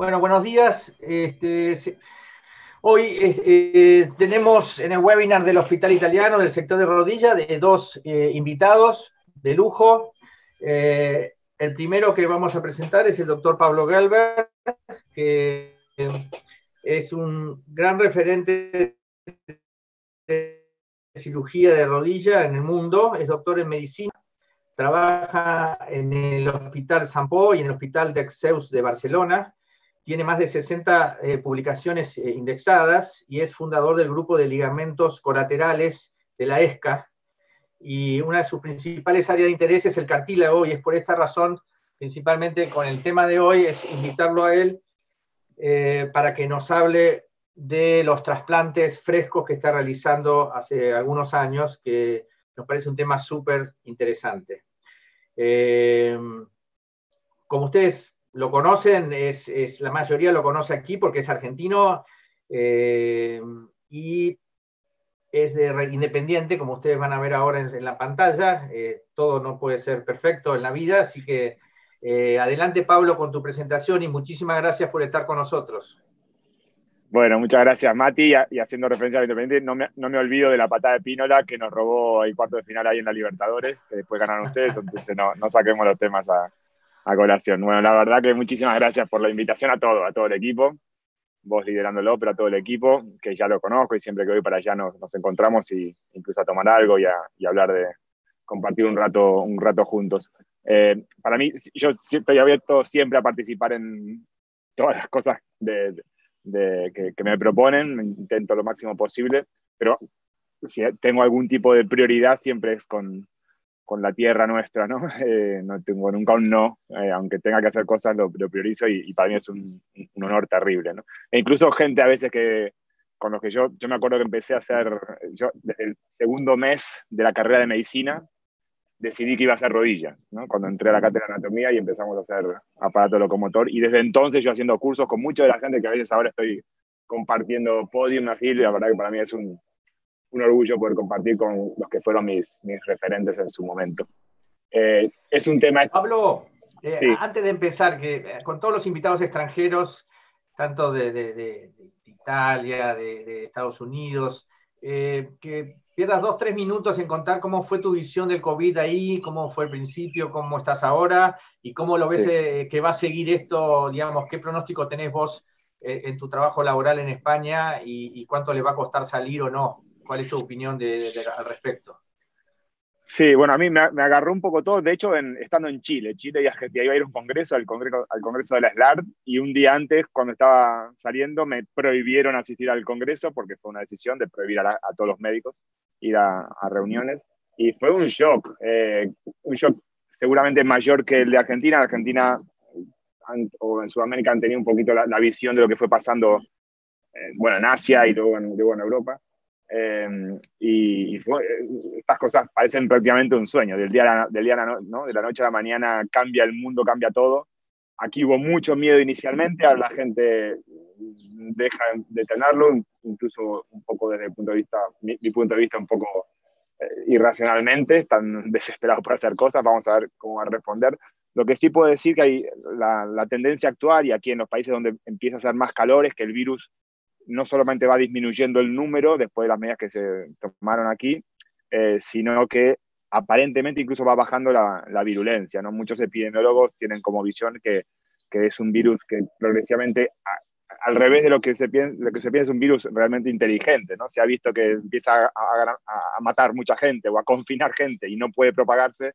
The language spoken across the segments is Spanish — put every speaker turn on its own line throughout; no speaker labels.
Bueno, buenos días. Hoy tenemos en el webinar del Hospital Italiano del sector de rodilla de dos invitados de lujo. El primero que vamos a presentar es el doctor Pablo Gelber, que es un gran referente de cirugía de rodilla en el mundo, es doctor en medicina. Trabaja en el Hospital Sant Pau y en el Hospital d'Exeus de Barcelona. Tiene más de 60 publicaciones indexadas y es fundador del grupo de ligamentos colaterales de la ESCA. Y una de sus principales áreas de interés es el cartílago, y es por esta razón, principalmente con el tema de hoy, es invitarlo a él para que nos hable de los trasplantes frescos que está realizando hace algunos años, que nos parece un tema súper interesante. Como ustedes lo conocen, la mayoría lo conoce aquí porque es argentino y es independiente, como ustedes van a ver ahora en la pantalla. Todo no puede ser perfecto en la vida, así que adelante, Pablo, con tu presentación, y muchísimas gracias por estar con nosotros.
Bueno, muchas gracias, Mati, y haciendo referencia al Independiente, no me olvido de la patada de Pínola que nos robó el cuarto de final ahí en la Libertadores, que después ganaron ustedes, entonces no saquemos los temas a colación. Bueno, la verdad que muchísimas gracias por la invitación a todo el equipo, vos liderándolo, pero a todo el equipo, que ya lo conozco y siempre que voy para allá nos encontramos y incluso a tomar algo y hablar de compartir un rato juntos. Para mí, yo estoy abierto siempre a participar en todas las cosas que me proponen, intento lo máximo posible, pero si tengo algún tipo de prioridad siempre es con la tierra nuestra, ¿no? No tengo nunca un no, aunque tenga que hacer cosas lo priorizo y para mí es un honor terrible, ¿no? E incluso gente a veces con los que yo me acuerdo que empecé a hacer, yo desde el segundo mes de la carrera de medicina, decidí que iba a hacer rodilla, ¿no? Cuando entré a la cátedra de anatomía y empezamos a hacer aparato locomotor, y desde entonces yo haciendo cursos con mucha de la gente que a veces ahora estoy compartiendo podium, así, la verdad que para mí es un orgullo poder compartir con los que fueron mis referentes en su momento. Es un tema...
Pablo,
Sí.
antes de empezar, con todos los invitados extranjeros, tanto de Italia, de Estados Unidos, que pierdas 2, 3 minutos en contar cómo fue tu visión del COVID ahí, cómo fue el principio, cómo estás ahora y cómo lo ves
Sí.
que va a seguir esto, digamos, qué pronóstico tenés vos en tu trabajo laboral en España y cuánto le va a costar salir o no. ¿Cuál es tu opinión al respecto?
Sí, bueno, a mí me agarró un poco todo. De hecho, estando en Chile y Argentina, iba a ir a un congreso, al congreso de la SLARD, y un día antes, cuando estaba saliendo, me prohibieron asistir al congreso porque fue una decisión de prohibir a todos los médicos ir a reuniones. Y fue un shock seguramente mayor que el de Argentina. Argentina o en Sudamérica han tenido un poquito la visión de lo que fue pasando, bueno, en Asia y luego en Europa. Estas cosas parecen prácticamente un sueño. De la noche a la mañana cambia el mundo, cambia todo. Aquí hubo mucho miedo inicialmente, ahora la gente deja de tenerlo, incluso un poco desde el punto de vista, mi punto de vista, un poco irracionalmente, están desesperados por hacer cosas. Vamos a ver cómo va a responder. Lo que sí puedo decir que hay la tendencia actual, y aquí en los países donde empieza a hacer más calor, es que el virus no solamente va disminuyendo el número después de las medidas que se tomaron aquí, sino que aparentemente incluso va bajando la virulencia, ¿no? Muchos epidemiólogos tienen como visión que es un virus que progresivamente, al revés de lo que se piensa, es un virus realmente inteligente, ¿no? Se ha visto que empieza a matar mucha gente o a confinar gente y no puede propagarse,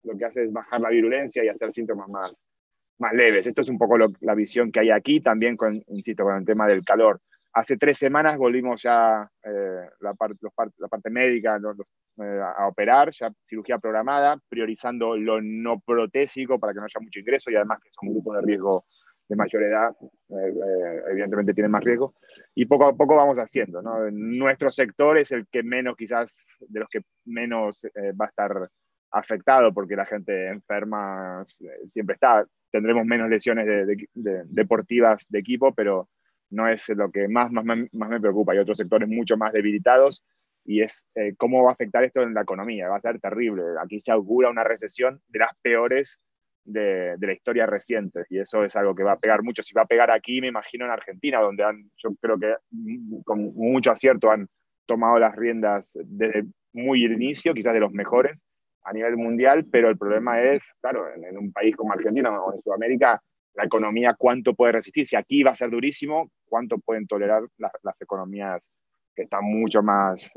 lo que hace es bajar la virulencia y hacer síntomas más leves. Esto es un poco la visión que hay aquí, también insisto, con el tema del calor. Hace 3 semanas volvimos ya la parte médica a operar, ya cirugía programada, priorizando lo no protésico para que no haya mucho ingreso, y además que son grupos de riesgo de mayor edad, evidentemente tienen más riesgo, y poco a poco vamos haciendo, ¿no? Nuestro sector es el que menos, quizás, de los que menos va a estar afectado, porque la gente enferma siempre está. Tendremos menos lesiones deportivas de equipo, pero no es lo que más me preocupa. Hay otros sectores mucho más debilitados, y es cómo va a afectar esto en la economía. Va a ser terrible. Aquí se augura una recesión de las peores de la historia reciente, y eso es algo que va a pegar mucho. Si va a pegar aquí, me imagino en Argentina, donde yo creo que con mucho acierto han tomado las riendas desde muy el inicio, quizás de los mejores a nivel mundial, pero el problema es, claro, en un país como Argentina o en Sudamérica, la economía cuánto puede resistir. Si aquí va a ser durísimo, cuánto pueden tolerar las economías que están mucho más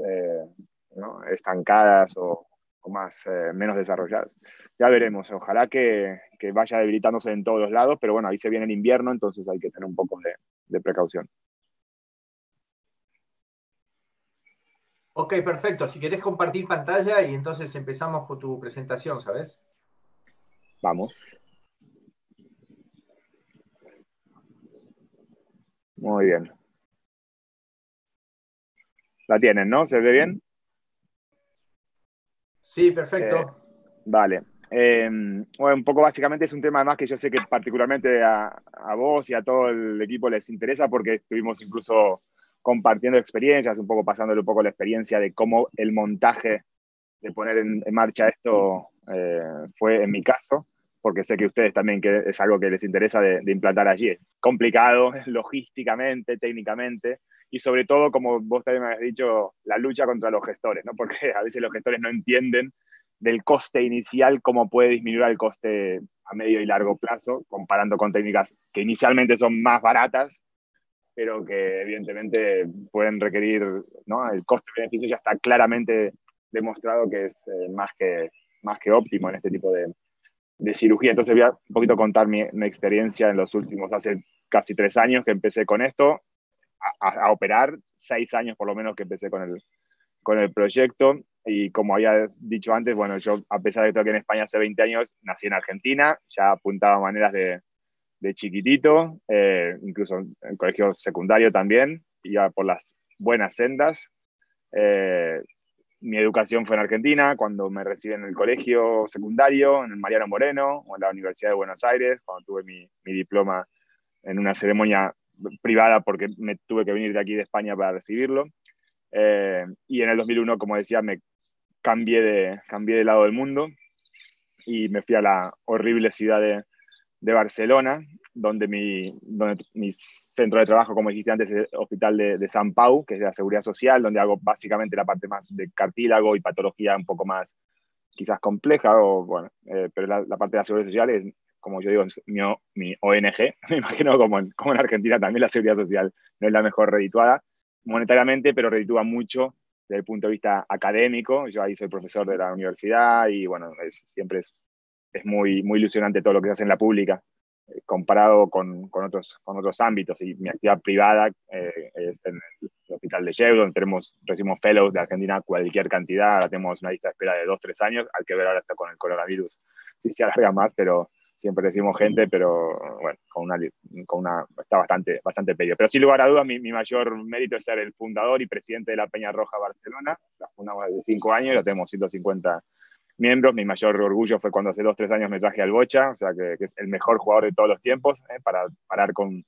¿no? estancadas o más, menos desarrolladas. Ya veremos, ojalá que vaya debilitándose en todos los lados, pero bueno, ahí se viene el invierno, entonces hay que tener un poco de precaución.
Ok, perfecto. Si querés compartir pantalla y entonces empezamos con tu presentación, ¿sabes?
Vamos, muy bien. La tienen, ¿no? ¿Se ve bien?
Sí,
Eh,
perfecto.
vale. Bueno, un poco básicamente es un tema además que yo sé que particularmente a vos y a todo el equipo les interesa porque estuvimos incluso compartiendo experiencias, un poco pasándole un poco la experiencia de cómo el montaje de poner en marcha esto fue en mi caso, porque sé que ustedes también que es algo que les interesa de implantar allí. Es complicado logísticamente, técnicamente, y sobre todo, como vos también me habéis dicho, la lucha contra los gestores, ¿no? Porque a veces los gestores no entienden del coste inicial cómo puede disminuir el coste a medio y largo plazo, comparando con técnicas que inicialmente son más baratas, pero que evidentemente pueden requerir, ¿no? El coste-beneficio ya está claramente demostrado que es más que óptimo en este tipo de cirugía. Entonces voy a un poquito contar mi experiencia en los últimos, hace casi 3 años que empecé con esto, a operar, 6 años por lo menos que empecé con el proyecto. Y como había dicho antes, bueno, yo a pesar de que estoy aquí en España hace 20 años, nací en Argentina, ya apuntaba maneras de chiquitito, incluso en colegio secundario también, iba por las buenas sendas. Eh, Mi educación fue en Argentina, cuando me recibí en el colegio secundario, en el Mariano Moreno, o en la Universidad de Buenos Aires, cuando tuve mi diploma en una ceremonia privada porque me tuve que venir de aquí de España para recibirlo. Y en el 2001, como decía, me cambié de lado del mundo y me fui a la horrible ciudad de Barcelona, donde mi centro de trabajo, como dijiste antes, es el Hospital de Sant Pau, que es de la Seguridad Social, donde hago básicamente la parte más de cartílago y patología un poco más quizás compleja, o, bueno, pero la parte de la Seguridad Social es, como yo digo, mi ONG. Me imagino como en Argentina también la Seguridad Social no es la mejor redituada monetariamente, pero reditúa mucho desde el punto de vista académico. Yo ahí soy profesor de la universidad y bueno, siempre es muy, muy ilusionante todo lo que se hace en la pública, comparado con otros ámbitos. Y mi actividad privada es en el hospital de Yale, donde recibimos fellows de Argentina cualquier cantidad. Ahora tenemos una lista de espera de 2, 3 años. Hay que ver ahora hasta con el coronavirus si se alarga más, pero siempre recibimos gente, pero bueno, está bastante pedido. Pero sin lugar a dudas, mi mayor mérito es ser el fundador y presidente de la Peña Roja Barcelona. La fundamos hace 5 años, ya tenemos 150 miembros. Mi mayor orgullo fue cuando hace 2, 3 años me traje al Bocha, o sea, que es el mejor jugador de todos los tiempos, para parar con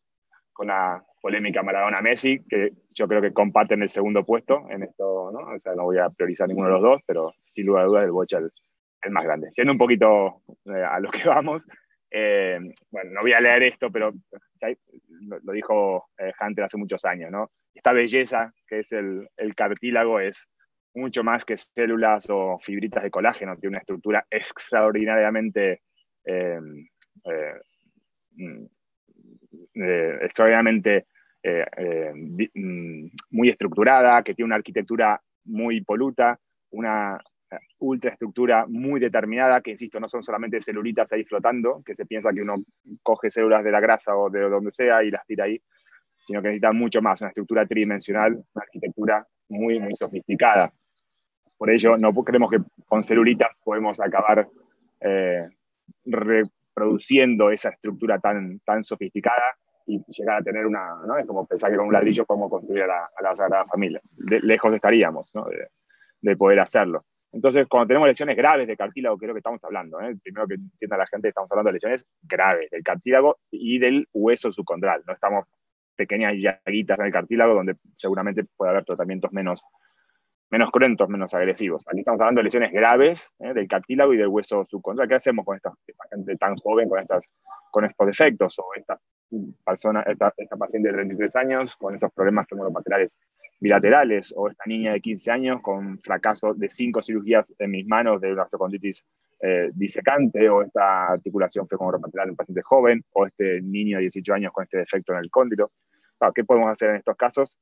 la polémica Maradona-Messi, que yo creo que comparten el segundo puesto en esto, ¿no? O sea, no voy a priorizar ninguno de los dos, pero sin lugar a dudas el Bocha el más grande. Siendo un poquito a lo que vamos, bueno, no voy a leer esto, pero ya lo dijo Hunter hace muchos años, ¿no? Esta belleza que es el cartílago es mucho más que células o fibritas de colágeno, tiene una estructura extraordinariamente eh, eh, mm, extraordinariamente muy estructurada, que tiene una arquitectura muy poluta, una ultraestructura muy determinada, que insisto, no son solamente celulitas ahí flotando, que se piensa que uno coge células de la grasa o de donde sea y las tira ahí, sino que necesita mucho más, una estructura tridimensional, una arquitectura muy, muy sofisticada. Por ello, no creemos que con celulitas podemos acabar eh, reproduciendo esa estructura tan sofisticada y llegar a tener ¿no? Es como pensar que con un ladrillo podemos construir a la Sagrada Familia. Lejos estaríamos, ¿no? de poder hacerlo. Entonces, cuando tenemos lesiones graves de cartílago, que es lo que estamos hablando, primero que entienda la gente, estamos hablando de lesiones graves del cartílago y del hueso subcondral. No estamos pequeñas llaguitas en el cartílago donde seguramente puede haber tratamientos menos cruentos, menos agresivos. Aquí estamos hablando de lesiones graves del cartílago y del hueso subcondral. ¿Qué hacemos con esta gente tan joven, con estos defectos? O esta persona, esta paciente de 33 años con estos problemas femoropaterales bilaterales, o esta niña de 15 años con fracaso de 5 cirugías en mis manos de una osteoconditis disecante, o esta articulación femoropateral en un paciente joven, o este niño de 18 años con este defecto en el cóndilo. Claro, ¿qué podemos hacer en estos casos?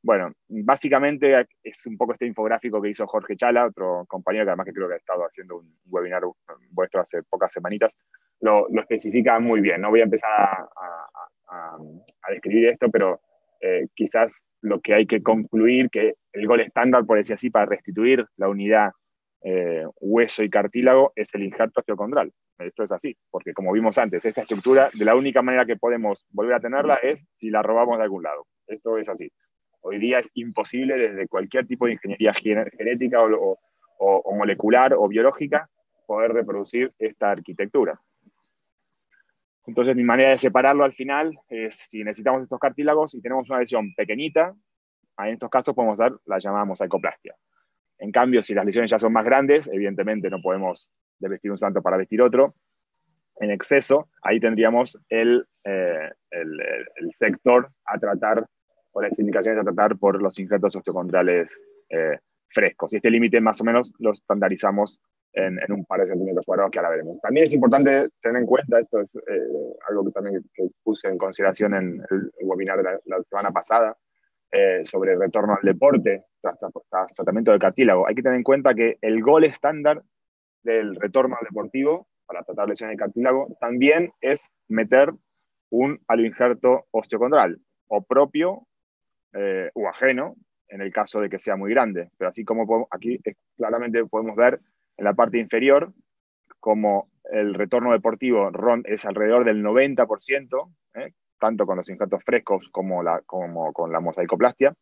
Bueno, básicamente es un poco este infográfico que hizo Jorge Chala, otro compañero que además que creo que ha estado haciendo un webinar vuestro hace pocas semanitas, lo especifica muy bien. No voy a empezar a describir esto, pero quizás lo que hay que concluir, que el gol estándar, por decir así, para restituir la unidad hueso y cartílago es el injerto osteocondral. Esto es así, porque como vimos antes, esta estructura, de la única manera que podemos volver a tenerla es si la robamos de algún lado. Esto es así. Hoy día es imposible desde cualquier tipo de ingeniería genética o molecular o biológica poder reproducir esta arquitectura. Entonces mi manera de separarlo al final es si necesitamos estos cartílagos y tenemos una lesión pequeñita, en estos casos podemos dar la llamada mosaicoplastia. En cambio, si las lesiones ya son más grandes, evidentemente no podemos desvestir un santo para vestir otro. En exceso, ahí tendríamos el sector a tratar, o las indicaciones a tratar por los injertos osteocondrales frescos. Y este límite más o menos lo estandarizamos en un par de centímetros cuadrados que ahora veremos. También es importante tener en cuenta, esto es algo que también que puse en consideración en el webinar de la semana pasada, sobre el retorno al deporte, tras tratamiento del cartílago. Hay que tener en cuenta que el gol estándar del retorno al deportivo para tratar lesiones de cartílago también es meter un aloinjerto osteocondral, o propio o ajeno, en el caso de que sea muy grande. Pero así como aquí claramente podemos ver en la parte inferior como el retorno deportivo es alrededor del 90%, tanto con los injertos frescos como con la mosaicoplastia,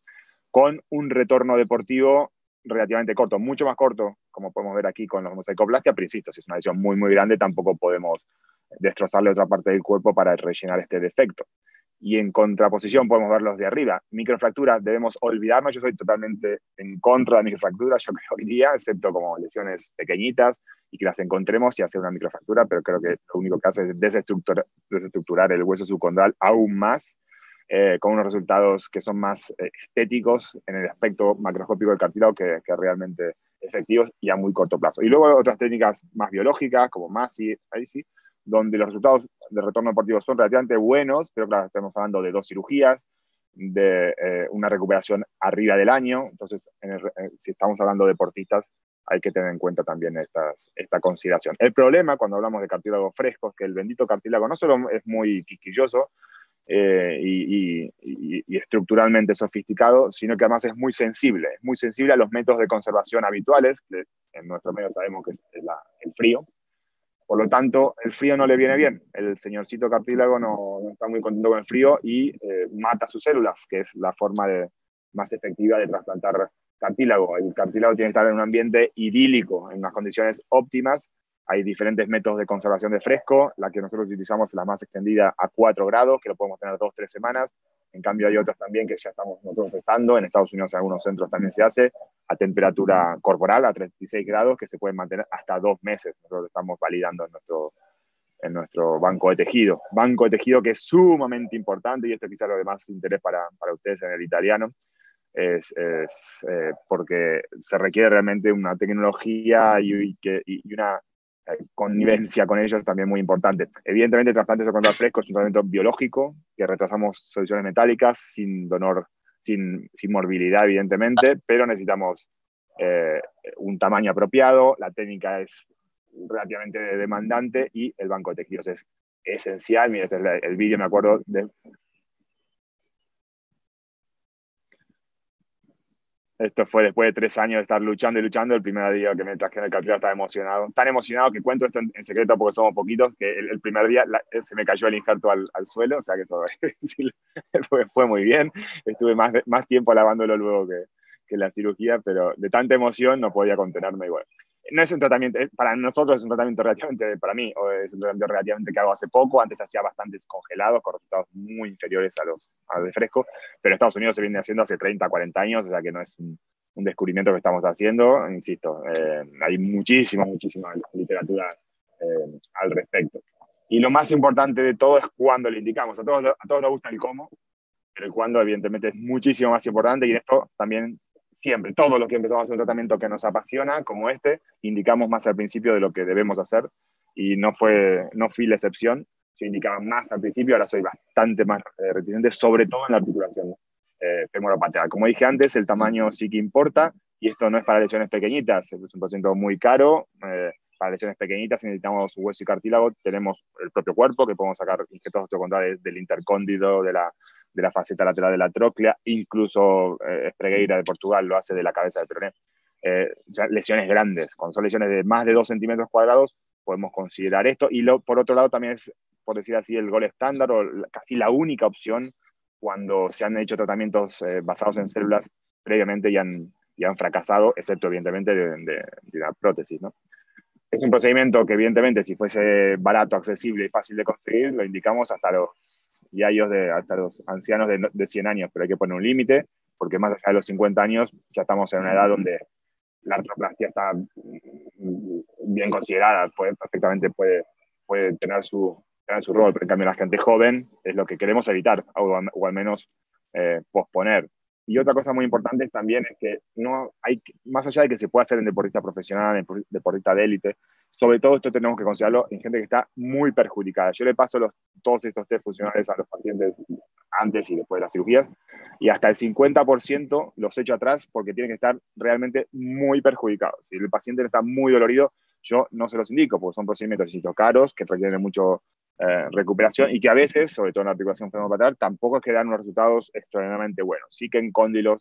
con un retorno deportivo relativamente corto, mucho más corto, como podemos ver aquí con la mosaicoplastia, pero insisto, si es una lesión muy, muy grande, tampoco podemos destrozarle otra parte del cuerpo para rellenar este defecto. Y en contraposición podemos ver los de arriba. Microfracturas debemos olvidarnos, yo soy totalmente en contra de microfracturas, yo creo hoy día, excepto como lesiones pequeñitas y que las encontremos y hacer una microfractura, pero creo que lo único que hace es desestructurar el hueso subcondral aún más, con unos resultados que son más estéticos en el aspecto macroscópico del cartílago que realmente efectivos y a muy corto plazo. Y luego otras técnicas más biológicas, como MASI, ICI, donde los resultados de retorno deportivo son relativamente buenos, pero claro, estamos hablando de 2 cirugías, de una recuperación arriba del año. Entonces, si estamos hablando de deportistas, hay que tener en cuenta también esta consideración. El problema cuando hablamos de cartílagos frescos es que el bendito cartílago no solo es muy quisquilloso y estructuralmente sofisticado, sino que además es muy sensible a los métodos de conservación habituales, que en nuestro medio sabemos que es el frío. Por lo tanto, el frío no le viene bien. El señorcito cartílago no está muy contento con el frío y mata sus células, que es la forma más efectiva de trasplantar cartílago. El cartílago tiene que estar en un ambiente idílico, en unas condiciones óptimas. Hay diferentes métodos de conservación de fresco. La que nosotros utilizamos es la más extendida a 4 grados, que lo podemos tener 2-3 semanas. En cambio, hay otras también que ya estamos nosotros testando. En Estados Unidos, en algunos centros también se hace a temperatura corporal, a 36 grados, que se pueden mantener hasta 2 meses. Nosotros lo estamos validando en nuestro banco de tejido. Banco de tejido que es sumamente importante, y esto quizás lo de más interés para ustedes en el italiano, porque se requiere realmente una tecnología y una connivencia con ellos también muy importante. Evidentemente, el trasplante osteocondral fresco es un tratamiento biológico, que retrasamos soluciones metálicas sin dolor, sin morbilidad, evidentemente, pero necesitamos un tamaño apropiado, la técnica es relativamente demandante y el banco de tejidos es esencial. Mira, este es el vídeo, me acuerdo de... Esto fue después de 3 años de estar luchando y luchando. El primer día que me trajeron el cartílago estaba emocionado. Tan emocionado que cuento esto en secreto porque somos poquitos, que el primer día se me cayó el injerto al suelo. O sea que eso fue muy bien. Estuve más tiempo lavándolo luego que la cirugía, pero de tanta emoción no podía contenerme igual. No es un tratamiento, para nosotros es un tratamiento relativamente, para mí, es un tratamiento relativamente que hago hace poco. Antes hacía bastantes congelados con resultados muy inferiores a los de fresco, pero en Estados Unidos se viene haciendo hace 30, 40 años, o sea que no es un descubrimiento que estamos haciendo, insisto, hay muchísima literatura al respecto. Y lo más importante de todo es cuándo le indicamos. A todos nos gusta el cómo, pero el cuándo evidentemente es muchísimo más importante, y en esto también siempre, todos los que empezamos a hacer un tratamiento que nos apasiona, como este, indicamos más al principio de lo que debemos hacer, y no fui la excepción. Yo indicaba más al principio, ahora soy bastante más reticente, sobre todo en la articulación femoropateral. Como dije antes, el tamaño sí que importa, y esto no es para lesiones pequeñitas, es un procedimiento muy caro. Para lesiones pequeñitas necesitamos hueso y cartílago, tenemos el propio cuerpo, que podemos sacar injertos osteocondrales del intercóndilo, de la faceta lateral de la tróclea, incluso Espregueira de Portugal lo hace de la cabeza del peroné. O sea, lesiones grandes, cuando son lesiones de más de 2 centímetros cuadrados, podemos considerar esto. Y por otro lado también es, por decir así, el gol estándar, o casi la única opción cuando se han hecho tratamientos basados en células previamente y han fracasado, excepto evidentemente de la prótesis, ¿no? Es un procedimiento que evidentemente, si fuese barato, accesible y fácil de conseguir, lo indicamos hasta los ancianos de 100 años, pero hay que poner un límite, porque más allá de los 50 años ya estamos en una edad donde la artroplastia está bien considerada, perfectamente puede tener su rol, pero en cambio la gente joven es lo que queremos evitar, o al menos posponer. Y otra cosa muy importante también es que no hay, más allá de que se pueda hacer en deportista profesional, en deportista de élite, sobre todo esto tenemos que considerarlo en gente que está muy perjudicada. Yo le paso todos estos test funcionales a los pacientes antes y después de las cirugías, y hasta el 50% los echo atrás porque tienen que estar realmente muy perjudicados. Si el paciente está muy dolorido, yo no se los indico, porque son procedimientos caros que requieren mucho recuperación, y que a veces, sobre todo en la articulación femoropateral, tampoco es que dan unos resultados extraordinariamente buenos. Sí que en cóndilos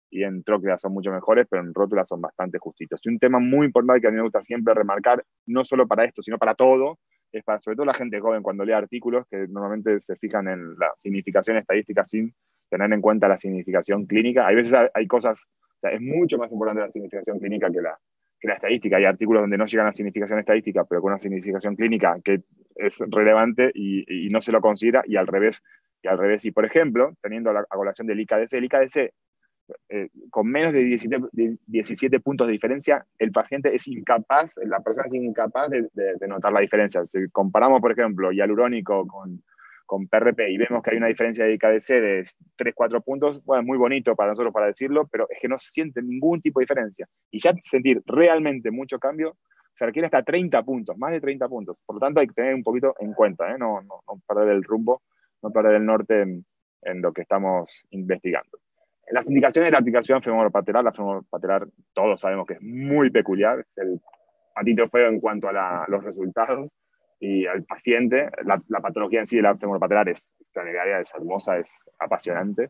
y en trócleas son mucho mejores, pero en rótulas son bastante justitos. Y un tema muy importante que a mí me gusta siempre remarcar, no solo para esto, sino para todo, es para sobre todo la gente joven cuando lee artículos que normalmente se fijan en la significación estadística sin tener en cuenta la significación clínica. Hay veces hay cosas, o sea, es mucho más importante la significación clínica que la estadística. Hay artículos donde no llegan a significación estadística, pero con una significación clínica que es relevante y no se lo considera, y al revés. Y por ejemplo, teniendo la colación del IKDC, con menos de 17 puntos de diferencia, el paciente es incapaz, la persona es incapaz de notar la diferencia. Si comparamos, por ejemplo, hialurónico con PRP y vemos que hay una diferencia de IKDC de 3-4 puntos, bueno, es muy bonito para nosotros para decirlo, pero es que no se siente ningún tipo de diferencia. Y ya sentir realmente mucho cambio se requiere hasta 30 puntos, más de 30 puntos. Por lo tanto, hay que tener un poquito en cuenta, no perder el rumbo, no perder el norte en lo que estamos investigando. Las indicaciones de la articulación femoropateral, la femoropateral todos sabemos que es muy peculiar, es el patito feo en cuanto a los resultados y al paciente. La patología en sí de la femoropateral es extraordinaria, es hermosa, es apasionante,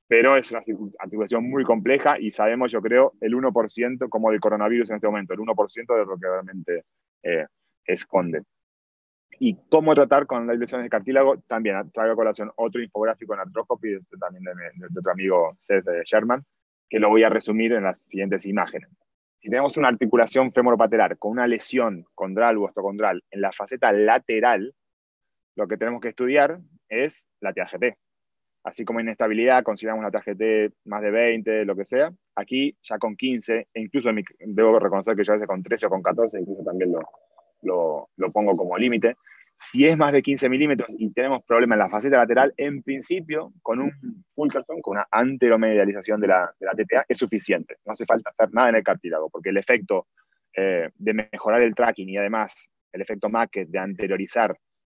pero es una articulación muy compleja, y sabemos, yo creo, el 1%, como del coronavirus en este momento, el 1% de lo que realmente esconde. Y cómo tratar con las lesiones de cartílago, también traigo a colación otro infográfico en arthroscopy, también de otro amigo Seth Sherman, que lo voy a resumir en las siguientes imágenes. Si tenemos una articulación femoropateral con una lesión condral u osteocondral en la faceta lateral, lo que tenemos que estudiar es la TAGT. Así como inestabilidad, consideramos una TAGT más de 20, lo que sea. Aquí ya con 15, e incluso debo reconocer que yo a veces con 13 o con 14, incluso también lo pongo como límite. Si es más de 15 milímetros y tenemos problema en la faceta lateral, en principio, con un Fulkerson, con una anteromedialización de la TTA, es suficiente. No hace falta hacer nada en el cartílago, porque el efecto de mejorar el tracking, y además el efecto Macket de anteriorizar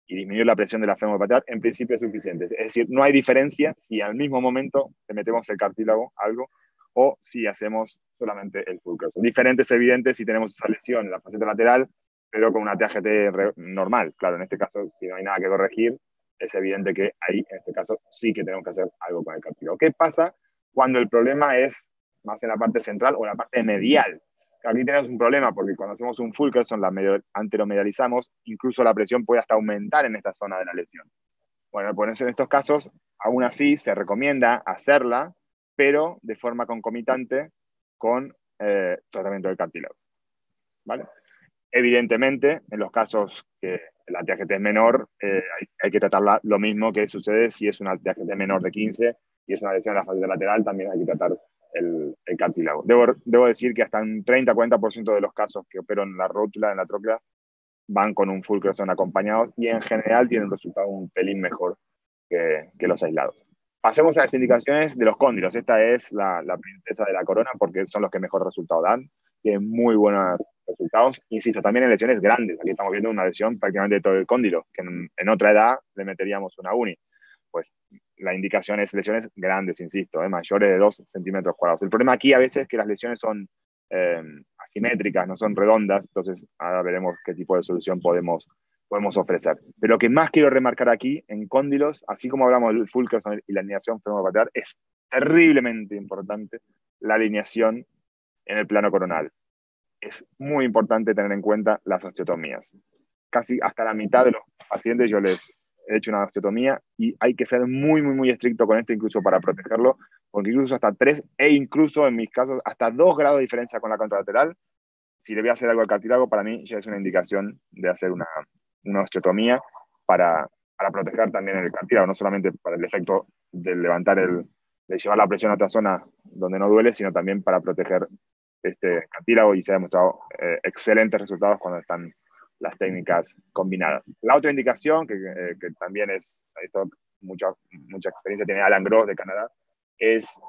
y disminuir la presión de la femoropateral, en principio es suficiente. Es decir, no hay diferencia si al mismo momento le metemos el cartílago algo, o si hacemos solamente el Fulkerson. Diferente es evidente si tenemos esa lesión en la faceta lateral, pero con una TAGT normal. Claro, en este caso, si no hay nada que corregir, es evidente que ahí, en este caso, sí que tenemos que hacer algo con el cartílago. ¿Qué pasa cuando el problema es más en la parte central o en la parte medial? Aquí tenemos un problema, porque cuando hacemos un Fulkerson, la anteromedializamos, incluso la presión puede hasta aumentar en esta zona de la lesión. Bueno, pues en estos casos, aún así, se recomienda hacerla, pero de forma concomitante con tratamiento del cartílago. ¿Vale? Evidentemente, en los casos que la TAGT es menor, hay que tratarla lo mismo que sucede si es una TAGT menor de 15 y es una lesión en la faceta lateral, también hay que tratar el cartílago. Debo decir que hasta un 30-40% de los casos que operan la rótula, en la tróclea, van con un full cross acompañados y en general tienen un resultado un pelín mejor que los aislados. Pasemos a las indicaciones de los cóndilos. Esta es la princesa de la corona porque son los que mejor resultado dan. Tienen muy buenos resultados. Insisto, también en lesiones grandes. Aquí estamos viendo una lesión prácticamente de todo el cóndilo, que en otra edad le meteríamos una uni. Pues la indicación es lesiones grandes, insisto, mayores de 2 centímetros cuadrados. El problema aquí a veces es que las lesiones son asimétricas, no son redondas, entonces ahora veremos qué tipo de solución podemos ofrecer. Pero lo que más quiero remarcar aquí, en cóndilos, así como hablamos del full cross y la alineación femoropatelar, es terriblemente importante la alineación en el plano coronal. Es muy importante tener en cuenta las osteotomías. Casi hasta la mitad de los pacientes yo les he hecho una osteotomía y hay que ser muy, muy, muy estricto con esto, incluso para protegerlo, porque incluso hasta 3 e incluso en mis casos hasta 2 grados de diferencia con la contralateral, si le voy a hacer algo al cartílago, para mí ya es una indicación de hacer una osteotomía para proteger también el cartílago, no solamente para el efecto de levantar de llevar la presión a otra zona donde no duele, sino también para proteger este cartílago, y se ha demostrado excelentes resultados cuando están las técnicas combinadas. La otra indicación, que también es, esto mucha experiencia tiene Alan Gross de Canadá, es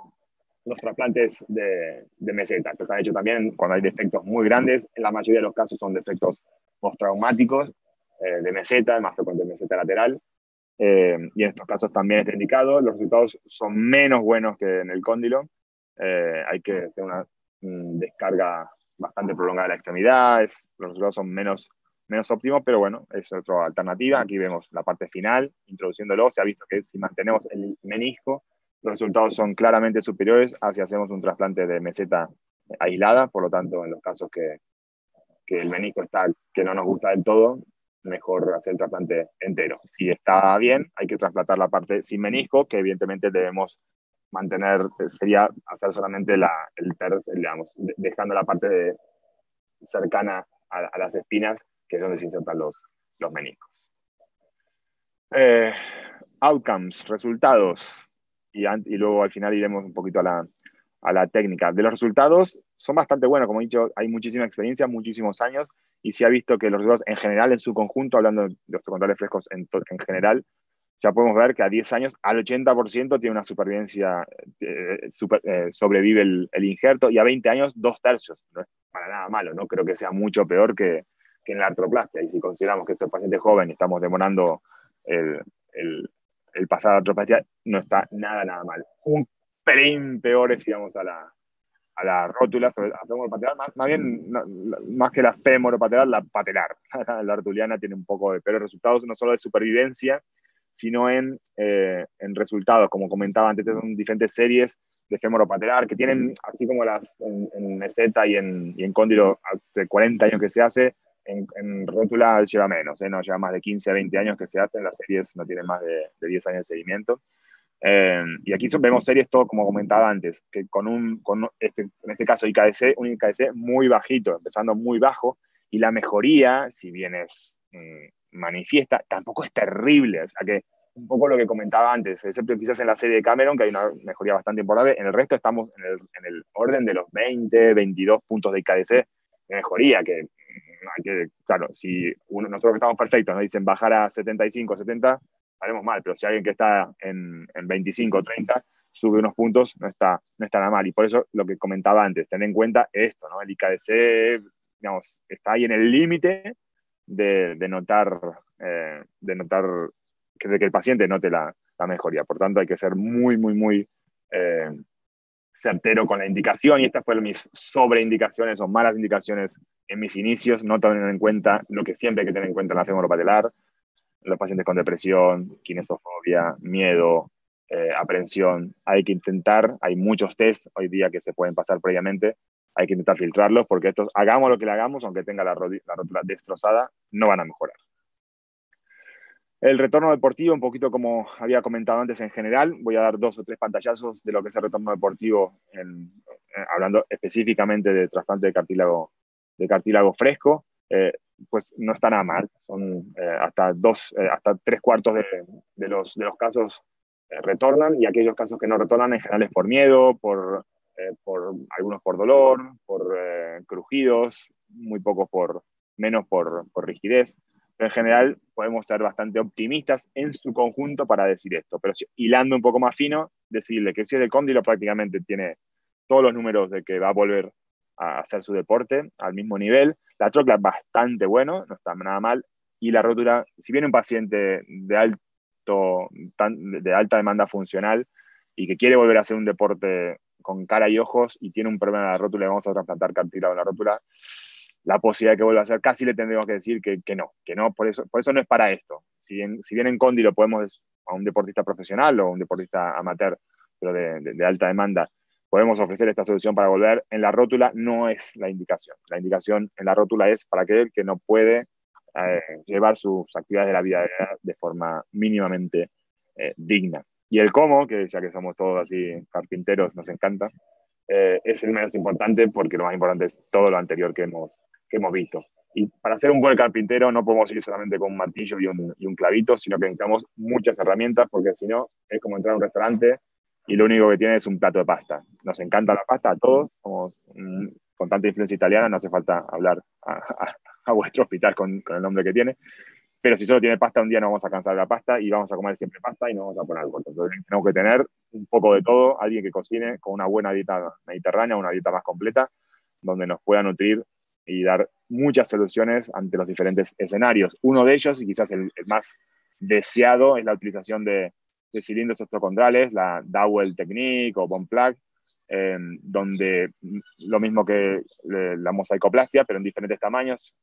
los trasplantes de meseta, que se han hecho también cuando hay defectos muy grandes. En la mayoría de los casos son defectos postraumáticos de meseta, más frecuente meseta lateral, y en estos casos también está indicado. Los resultados son menos buenos que en el cóndilo. Hay que hacer una descarga bastante prolongada de la extremidad, los resultados son menos óptimos, pero bueno, es otra alternativa. Aquí vemos la parte final, introduciéndolo. Se ha visto que si mantenemos el menisco, los resultados son claramente superiores a si hacemos un trasplante de meseta aislada. Por lo tanto, en los casos que el menisco está que no nos gusta del todo, mejor hacer el trasplante entero. Si está bien, hay que trasplantar la parte sin menisco, que evidentemente debemos mantener, sería hacer solamente digamos, dejando la parte cercana a las espinas, que es donde se insertan los meniscos. Outcomes, resultados, y luego al final iremos un poquito a la técnica. De los resultados son bastante buenos, como he dicho, hay muchísima experiencia, muchísimos años, y se ha visto que los resultados en general, en su conjunto, hablando de los controles frescos en general, ya podemos ver que a 10 años al 80% tiene una supervivencia, sobrevive el injerto, y a 20 años 2/3. No es para nada malo, no creo que sea mucho peor que en la artroplastia. Y si consideramos que estos pacientes jóvenes estamos demorando el pasar a la artroplastia, no está nada mal. Un pelín peores si vamos a la rótula, a la femoropatelar, más bien, más que la femoropatelar, la patelar. La artuliana tiene un poco de peores resultados, no solo de supervivencia, sino en resultados. Como comentaba antes, son diferentes series de femoropatelar que tienen, así como las en meseta y en cóndilo, hace 40 años que se hace. En rótula lleva menos, no lleva más de 15 a 20 años que se hacen. Las series no tienen más de 10 años de seguimiento. Y aquí vemos series, todo como comentaba antes, que en este caso IKDC, un IKDC muy bajito, empezando muy bajo, y la mejoría, si bien es manifiesta, tampoco es terrible. O sea que un poco lo que comentaba antes, excepto quizás en la serie de Cameron, que hay una mejoría bastante importante, en el resto estamos en el orden de los 20, 22 puntos de IKDC de mejoría, que claro, si nosotros que estamos perfectos nos dicen bajar a 75, 70, haremos mal, pero si alguien que está en 25 o 30 sube unos puntos, no está nada mal. Y por eso lo que comentaba antes, tener en cuenta esto, ¿no? El IKDC, digamos, está ahí en el límite de notar que el paciente note la mejoría. Por tanto, hay que ser muy, muy, muy certero con la indicación, y estas fueron mis sobreindicaciones o malas indicaciones en mis inicios. No tener en cuenta lo que siempre hay que tener en cuenta en la femoropatelar: los pacientes con depresión, kinesofobia, miedo, aprensión. Hay que intentar, hay muchos test hoy día que se pueden pasar previamente, hay que intentar filtrarlos, porque estos, hagamos lo que le hagamos, aunque tenga la rótula destrozada, no van a mejorar. El retorno deportivo, un poquito como había comentado antes en general, voy a dar 2 o 3 pantallazos de lo que es el retorno deportivo, hablando específicamente de trasplante de cartílago fresco. Pues no está nada mal, son hasta 3/4 de los casos retornan, y aquellos casos que no retornan en general es por miedo, por algunos por dolor, por crujidos, muy pocos menos por rigidez. Pero en general podemos ser bastante optimistas en su conjunto para decir esto. Pero hilando un poco más fino, decirle que si es de cóndilo prácticamente tiene todos los números de que va a volver a hacer su deporte al mismo nivel. La trocla es bastante bueno, no está nada mal. Y la rótula, si viene un paciente de alta demanda funcional y que quiere volver a hacer un deporte con cara y ojos y tiene un problema en la rótula y vamos a trasplantar cartílago en la rótula, la posibilidad de que vuelva a hacer, casi le tendremos que decir que no, por eso no es para esto. Si bien en cóndilo podemos a un deportista profesional o un deportista amateur, pero de alta demanda, podemos ofrecer esta solución para volver, en la rótula no es la indicación. La indicación en la rótula es para aquel que no puede llevar sus actividades de la vida de forma mínimamente digna. Y el cómo, que ya que somos todos así carpinteros, nos encanta, es el menos importante porque lo más importante es todo lo anterior que hemos visto. Y para ser un buen carpintero no podemos ir solamente con un martillo y un clavito, sino que necesitamos muchas herramientas porque si no es como entrar a un restaurante y lo único que tiene es un plato de pasta. Nos encanta la pasta a todos, somos con tanta influencia italiana, no hace falta hablar a vuestro hospital con el nombre que tiene, pero si solo tiene pasta un día no vamos a cansar de la pasta y vamos a comer siempre pasta y no vamos a poner algo. Entonces tenemos que tener un poco de todo, alguien que cocine con una buena dieta mediterránea, una dieta más completa, donde nos pueda nutrir y dar muchas soluciones ante los diferentes escenarios. Uno de ellos, y quizás el más deseado, es la utilización de cilindros osteocondrales, la Dowell Technique o Bone Plug, donde lo mismo que la mosaicoplastia, pero en diferentes tamaños.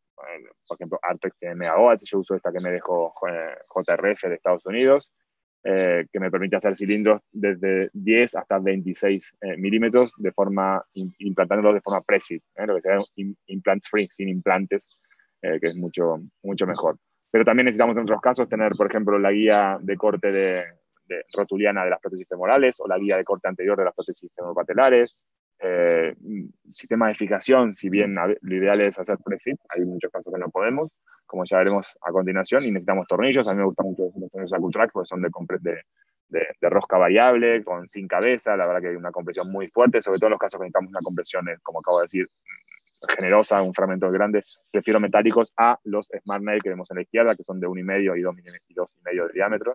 Por ejemplo, Artex tiene Mega, yo uso esta que me dejó JRF de Estados Unidos, que me permite hacer cilindros desde 10 hasta 26 milímetros de forma, implantándolos de forma pre-fit, lo que sea implant free, sin implantes, que es mucho, mucho mejor. Pero también necesitamos en otros casos tener, por ejemplo, la guía de corte de rotuliana de las prótesis femorales o la guía de corte anterior de las prótesis femoropatelares. Sistema de fijación, si bien lo ideal es hacer pre-fit, hay muchos casos que no podemos, como ya veremos a continuación, y necesitamos tornillos. A mí me gustan mucho los tornillos Accutrack porque son de rosca variable, sin cabeza. La verdad que hay una compresión muy fuerte, sobre todo en los casos que necesitamos una compresión, como acabo de decir, generosa, un fragmento grande. Prefiero metálicos a los Smart Nail que vemos en la izquierda, que son de 1,5 y 2,5 de diámetro,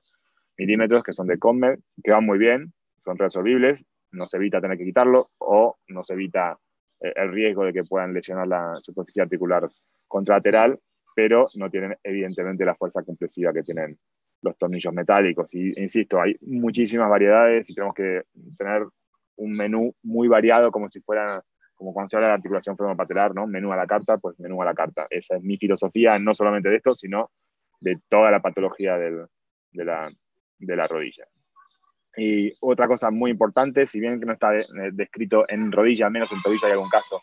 milímetros, que son de Conmed, que van muy bien, son resolvibles, nos evita tener que quitarlo o nos evita el riesgo de que puedan lesionar la superficie articular contralateral, pero no tienen evidentemente la fuerza compresiva que tienen los tornillos metálicos. Y insisto, hay muchísimas variedades y tenemos que tener un menú muy variado, como si fuera, como cuando se habla de articulación femoropatelar, ¿no? Menú a la carta, pues menú a la carta. Esa es mi filosofía, no solamente de esto, sino de toda la patología de la rodilla. Y otra cosa muy importante, si bien que no está descrito en rodilla, menos en tobillo hay algún caso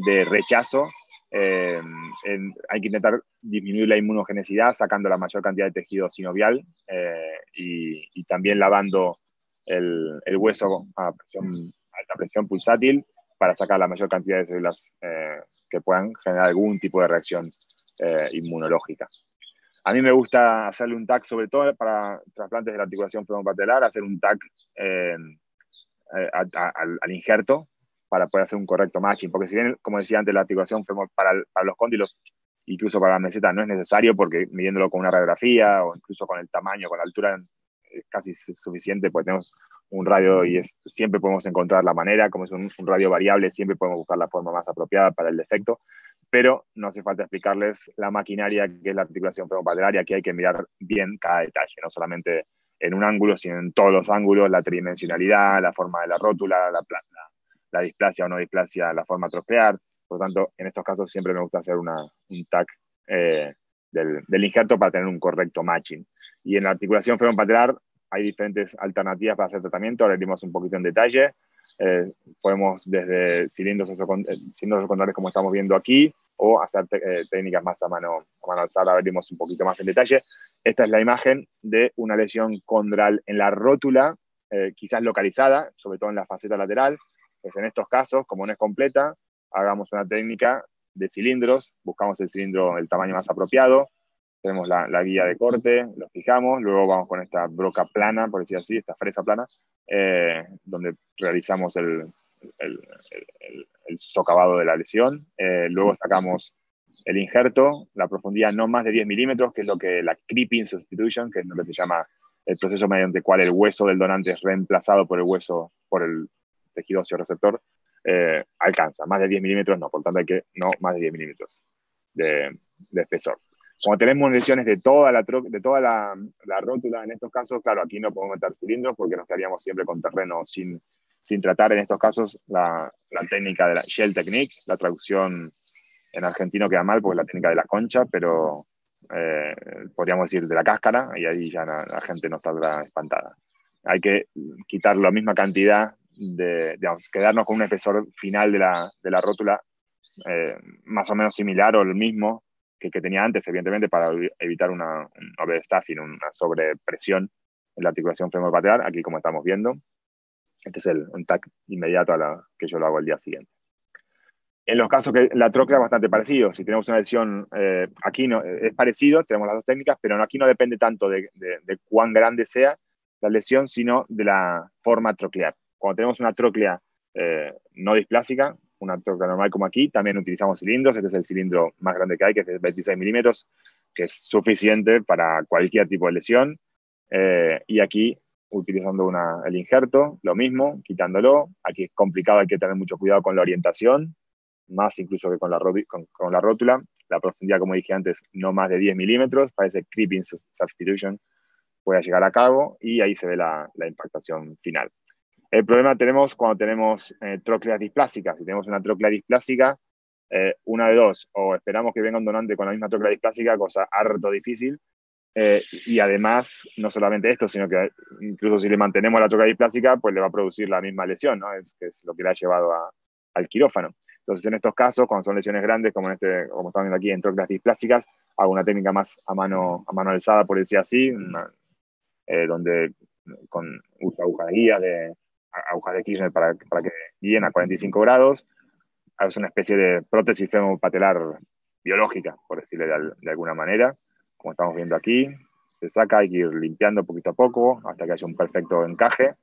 de rechazo, hay que intentar disminuir la inmunogenicidad sacando la mayor cantidad de tejido sinovial y también lavando el hueso a alta presión pulsátil para sacar la mayor cantidad de células que puedan generar algún tipo de reacción inmunológica. A mí me gusta hacerle un TAC, sobre todo para trasplantes de la articulación femoropatelar, hacer un TAC al injerto para poder hacer un correcto matching. Porque si bien, como decía antes, la articulación para los cóndilos, incluso para la meseta, no es necesario porque midiéndolo con una radiografía o incluso con el tamaño, con la altura, es casi suficiente porque tenemos un radio y siempre podemos encontrar la manera. Como es un radio variable, siempre podemos buscar la forma más apropiada para el defecto. Pero no hace falta explicarles la maquinaria que es la articulación femoropatelaria, que hay que mirar bien cada detalle, no solamente en un ángulo, sino en todos los ángulos, la tridimensionalidad, la forma de la rótula, la displasia o no displasia, la forma trocear. Por lo tanto, en estos casos siempre me gusta hacer un TAC del injerto para tener un correcto matching. Y en la articulación femoropatelar hay diferentes alternativas para hacer tratamiento, ahora iremos un poquito en detalle. Podemos desde cilindros secundarios como estamos viendo aquí, o hacer técnicas más a mano alzada, veremos un poquito más en detalle. Esta es la imagen de una lesión condral en la rótula, quizás localizada, sobre todo en la faceta lateral. Pues en estos casos, como no es completa, hagamos una técnica de cilindros, buscamos el cilindro del tamaño más apropiado, tenemos la guía de corte, lo fijamos, luego vamos con esta broca plana, por decir así, esta fresa plana, donde realizamos el socavado de la lesión. Luego sacamos el injerto, la profundidad no más de 10 milímetros, que es lo que la creeping substitution, que es lo que se llama el proceso mediante el cual el hueso del donante es reemplazado por el tejido óseo receptor, alcanza. Más de 10 milímetros no, por tanto hay que no más de 10 milímetros de espesor. Cuando tenemos lesiones de toda la rótula, en estos casos, claro, aquí no podemos meter cilindros porque nos quedaríamos siempre con terreno sin tratar. En estos casos, la técnica de la shell technique, la traducción en argentino queda mal porque es la técnica de la concha, pero podríamos decir de la cáscara, y ahí ya la gente no saldrá espantada. Hay que quitar la misma cantidad digamos, quedarnos con un espesor final de la rótula más o menos similar o el mismo que tenía antes, evidentemente, para evitar un overstaffing, una sobrepresión en la articulación femoropatear, aquí como estamos viendo. Este es un TAC inmediato que yo lo hago el día siguiente. En los casos que la tróclea es bastante parecido. Si tenemos una lesión, aquí no, es parecido, tenemos las dos técnicas, pero aquí no depende tanto de cuán grande sea la lesión, sino de la forma troclear. Cuando tenemos una tróclea no displásica, una tróclea normal como aquí, también utilizamos cilindros. Este es el cilindro más grande que hay, que es de 26 milímetros, que es suficiente para cualquier tipo de lesión. Y aquí, utilizando el injerto, lo mismo, quitándolo. Aquí es complicado, hay que tener mucho cuidado con la orientación, más incluso que con la rótula. La profundidad, como dije antes, no más de 10 milímetros, para ese creeping substitution pueda llegar a cabo, y ahí se ve la impactación final. El problema tenemos cuando tenemos trócleas displásicas. Si tenemos una tróclea displásica, una de dos: o esperamos que venga un donante con la misma tróclea displásica, cosa harto difícil, y además, no solamente esto, sino que incluso si le mantenemos la tróclea displásica, pues le va a producir la misma lesión, ¿no? Que es lo que le ha llevado al quirófano. Entonces, en estos casos, cuando son lesiones grandes, como estamos viendo aquí en trócleas displásicas, hago una técnica más a mano alzada, por decir así, donde uso agujas de guía, agujas de Kirchner para que guíen a 45 grados. Es una especie de prótesis femopatelar biológica, por decirle de alguna manera. Como estamos viendo aquí, se saca, hay que ir limpiando poquito a poco hasta que haya un perfecto encaje.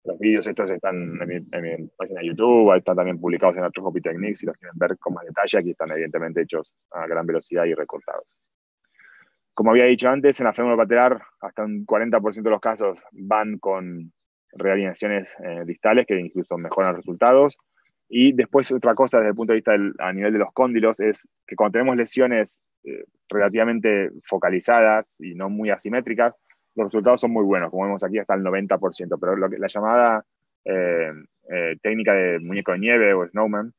Los vídeos estos están en mi página de YouTube, están también publicados en Arthroscopy Technique, si los quieren ver con más detalle. Aquí están evidentemente hechos a gran velocidad y recortados. Como había dicho antes, en la femoropatelar hasta un 40% de los casos van con realineaciones distales que incluso mejoran los resultados. Y después otra cosa desde el punto de vista a nivel de los cóndilos es que cuando tenemos lesiones relativamente focalizadas y no muy asimétricas, los resultados son muy buenos, como vemos aquí hasta el 90%, pero la llamada técnica de muñeco de nieve o snowman,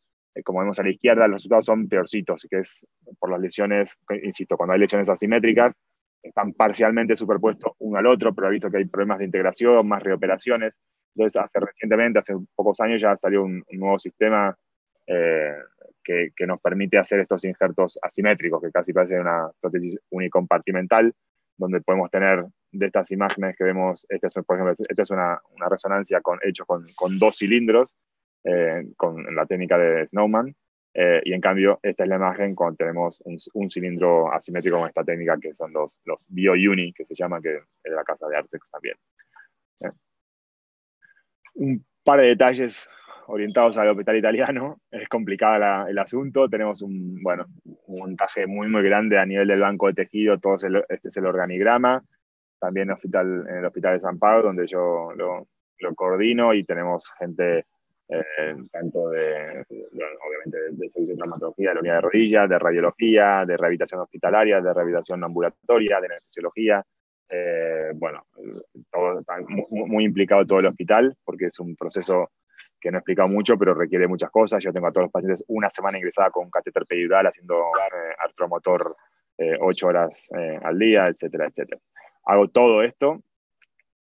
como vemos a la izquierda, los resultados son peorcitos, que es por las lesiones, insisto, cuando hay lesiones asimétricas, están parcialmente superpuestos uno al otro, pero he visto que hay problemas de integración, más reoperaciones. Entonces, recientemente, hace pocos años, ya salió un nuevo sistema que nos permite hacer estos injertos asimétricos, que casi parece una prótesis unicompartimental, donde podemos tener de estas imágenes que vemos, por ejemplo, esta es una resonancia hecho con dos cilindros, con la técnica de Snowman, y en cambio esta es la imagen cuando tenemos un cilindro asimétrico con esta técnica, que son los BioUni, que se llama, que es de la casa de Artex también. Un par de detalles orientados al hospital italiano. Es complicado el asunto. Tenemos un montaje muy, muy grande a nivel del banco de tejido. Este es el organigrama. También en el hospital de San Pablo, donde yo lo coordino, y tenemos gente tanto obviamente de servicio de traumatología, de la unidad de rodillas, de radiología, de rehabilitación hospitalaria, de rehabilitación ambulatoria, de anestesiología. Todo está muy implicado todo el hospital, porque es un proceso que no he explicado mucho, pero requiere muchas cosas. Yo tengo a todos los pacientes una semana ingresada con un catéter peridural, haciendo artromotor 8 horas al día, etcétera, etcétera. Hago todo esto,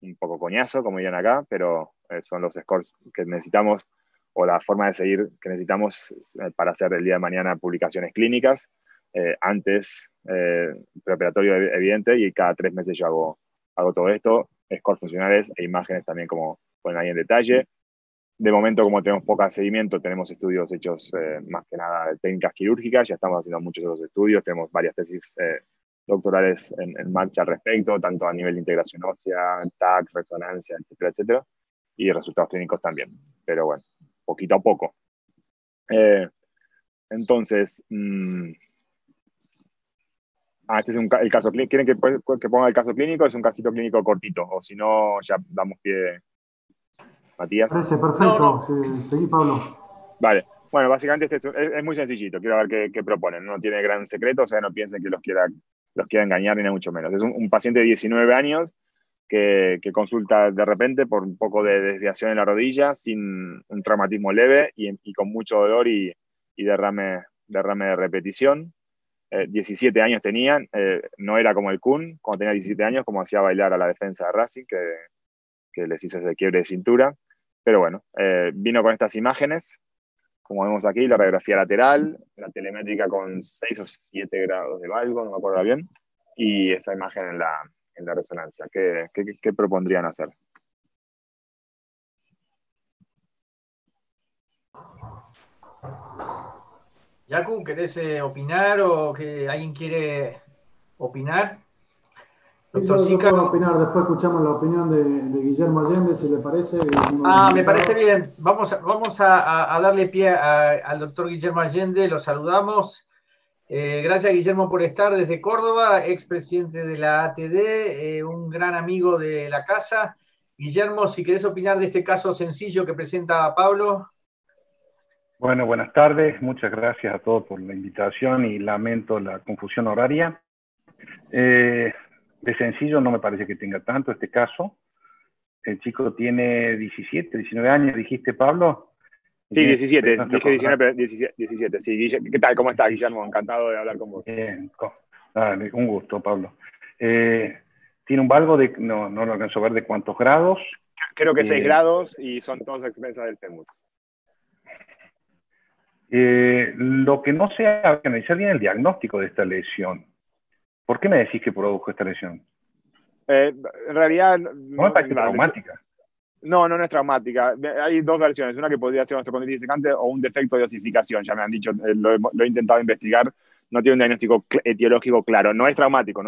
un poco coñazo, como dirían acá, pero son los scores que necesitamos, o la forma de seguir que necesitamos para hacer el día de mañana publicaciones clínicas. Antes, preoperatorio evidente, y cada 3 meses yo hago todo esto, scores funcionales e imágenes también, como ponen ahí en detalle. De momento, como tenemos poco seguimiento, tenemos estudios hechos más que nada de técnicas quirúrgicas. Ya estamos haciendo muchos de los estudios, tenemos varias tesis doctorales en marcha al respecto, tanto a nivel de integración ósea, TAC, resonancia, etcétera, etcétera, y resultados clínicos también. Pero bueno, poquito a poco. Entonces, este es el caso clínico. ¿Quieren que ponga el caso clínico? Es un casito clínico cortito, o si no, ya damos pie, Matías.
Parece perfecto. Seguí, Pablo.
Vale. Bueno, básicamente es muy sencillito. Quiero ver qué proponen. No tiene gran secreto, o sea, no piensen que los quiera engañar, ni mucho menos. Es un paciente de 19 años que consulta de repente por un poco de desviación en la rodilla, sin un traumatismo leve y con mucho dolor y derrame de repetición. 17 años tenían, no era como el Kun, cuando tenía 17 años, como hacía bailar a la defensa de Racing, que les hizo ese quiebre de cintura. Pero bueno, vino con estas imágenes, como vemos aquí, la radiografía lateral, la telemétrica con 6 o 7 grados de valgo, no me acuerdo bien, y esta imagen en la resonancia. ¿Qué propondrían hacer?
Yacu, ¿querés opinar o que alguien quiere opinar?
Yo puedo opinar, después escuchamos la opinión de Guillermo Allende, si le parece.
Me parece bien. Vamos a darle pie al doctor Guillermo Allende, lo saludamos. Gracias, Guillermo, por estar desde Córdoba, expresidente de la ATD, un gran amigo de la casa. Guillermo, si querés opinar de este caso sencillo que presenta Pablo.
Bueno, buenas tardes. Muchas gracias a todos por la invitación y lamento la confusión horaria. De sencillo no me parece que tenga tanto este caso. El chico tiene 17, 19 años, dijiste, Pablo.
Sí, 17, dije 19, pero 17, sí. ¿Qué tal? ¿Cómo estás, Guillermo? Encantado de hablar con vos.
Bien, un gusto, Pablo. Tiene un valgo de, no lo alcanzo a ver, de cuántos grados.
Creo que 6 grados y son todos expensas del fémur.
Lo que no sé, hay que analizar bien el diagnóstico de esta lesión. ¿Por qué me decís que produjo esta lesión?
En realidad...
No me parece traumática.
No es traumática. Hay dos versiones. Una que podría ser osteocondritis secante o un defecto de osificación. Ya me han dicho, lo he intentado investigar. No tiene un diagnóstico etiológico claro. No es traumático,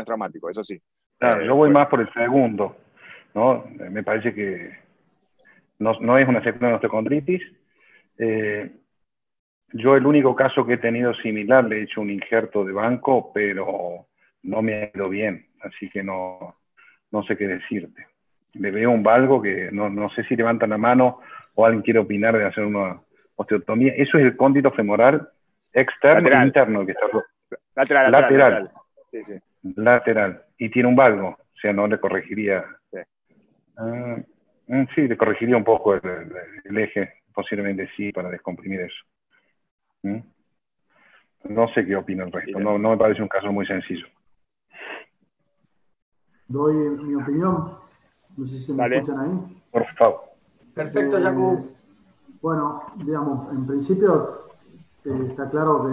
eso sí.
Claro, yo voy más por el segundo, ¿no? Me parece que no es una secuela de osteocondritis. Yo el único caso que he tenido similar, le he hecho un injerto de banco, pero no me ha ido bien. Así que no sé qué decirte. Le veo un valgo que no sé si levantan la mano o alguien quiere opinar de hacer una osteotomía. Eso es el cóndilo femoral externo e interno. Que está
lateral. Sí, sí.
Lateral. Y tiene un valgo. O sea, no le corregiría. Sí, sí le corregiría un poco el eje. Posiblemente sí, para descomprimir eso. No sé qué opina el resto. No me parece un caso muy sencillo.
Doy mi opinión. No sé si me escuchan ahí.
Por favor.
Perfecto, Yacu.
Bueno, digamos, en principio está claro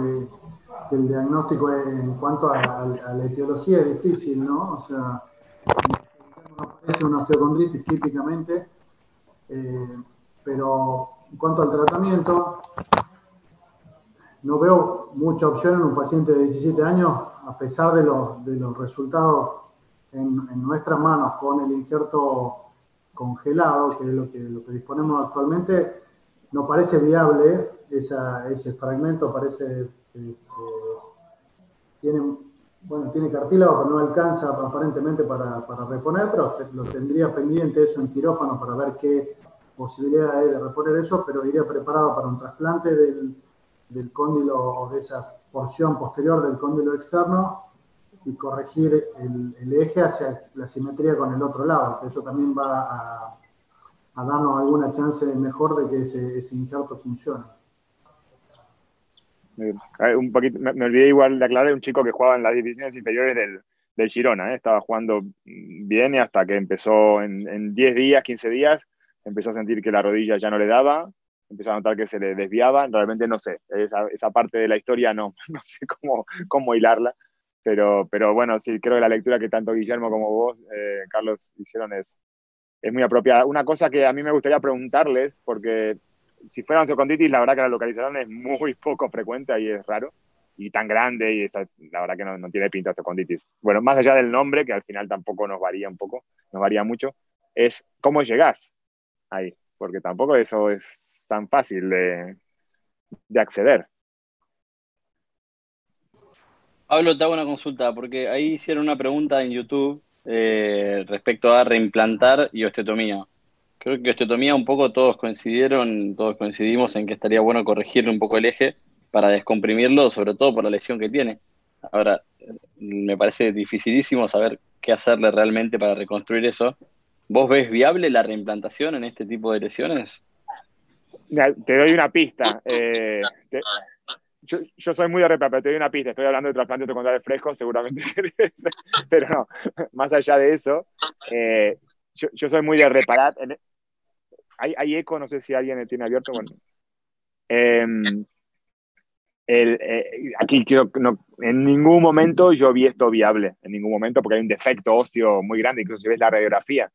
que el diagnóstico en cuanto a la etiología es difícil, ¿no? O sea, no parece una osteocondritis típicamente, pero en cuanto al tratamiento, no veo mucha opción en un paciente de 17 años, a pesar de los resultados en nuestras manos con el injerto congelado, que es lo que disponemos actualmente. No parece viable ese fragmento, parece que tiene cartílago, pero no alcanza aparentemente para reponer, pero lo tendría pendiente eso en quirófano para ver qué posibilidad hay de reponer eso, pero iría preparado para un trasplante del cóndilo o de esa porción posterior del cóndilo externo y corregir el eje hacia la simetría con el otro lado, que eso también va a darnos alguna chance mejor de que ese injerto funcione.
Un poquito, me olvidé igual de aclarar, un chico que jugaba en las divisiones inferiores del Girona, estaba jugando bien y hasta que empezó en 10 días, 15 días, empezó a sentir que la rodilla ya no le daba, empezó a notar que se le desviaba. Realmente no sé, esa parte de la historia no sé cómo hilarla, pero bueno, sí, creo que la lectura que tanto Guillermo como vos, Carlos, hicieron es muy apropiada. Una cosa que a mí me gustaría preguntarles, porque si fuera osteoconditis, la verdad que la localización es muy poco frecuente, ahí es raro, y tan grande, y la verdad que no tiene pinta de osteoconditis. Bueno, más allá del nombre, que al final tampoco nos varía mucho, es cómo llegás ahí, porque tampoco eso es es tan fácil de acceder.
Pablo, te hago una consulta, porque ahí hicieron una pregunta en YouTube respecto a reimplantar y osteotomía. Creo que osteotomía un poco todos coincidimos en que estaría bueno corregirle un poco el eje para descomprimirlo, sobre todo por la lesión que tiene. Ahora, me parece dificilísimo saber qué hacerle realmente para reconstruir eso. ¿Vos ves viable la reimplantación en este tipo de lesiones?
Mira, te doy una pista. Yo soy muy de reparar, pero te doy una pista. Estoy hablando de trasplante osteocondral fresco, seguramente. Pero no, más allá de eso, yo soy muy de reparar. Hay eco, no sé si alguien tiene abierto. Bueno, aquí en ningún momento yo vi esto viable, en ningún momento, porque hay un defecto óseo muy grande, incluso si ves la radiografía.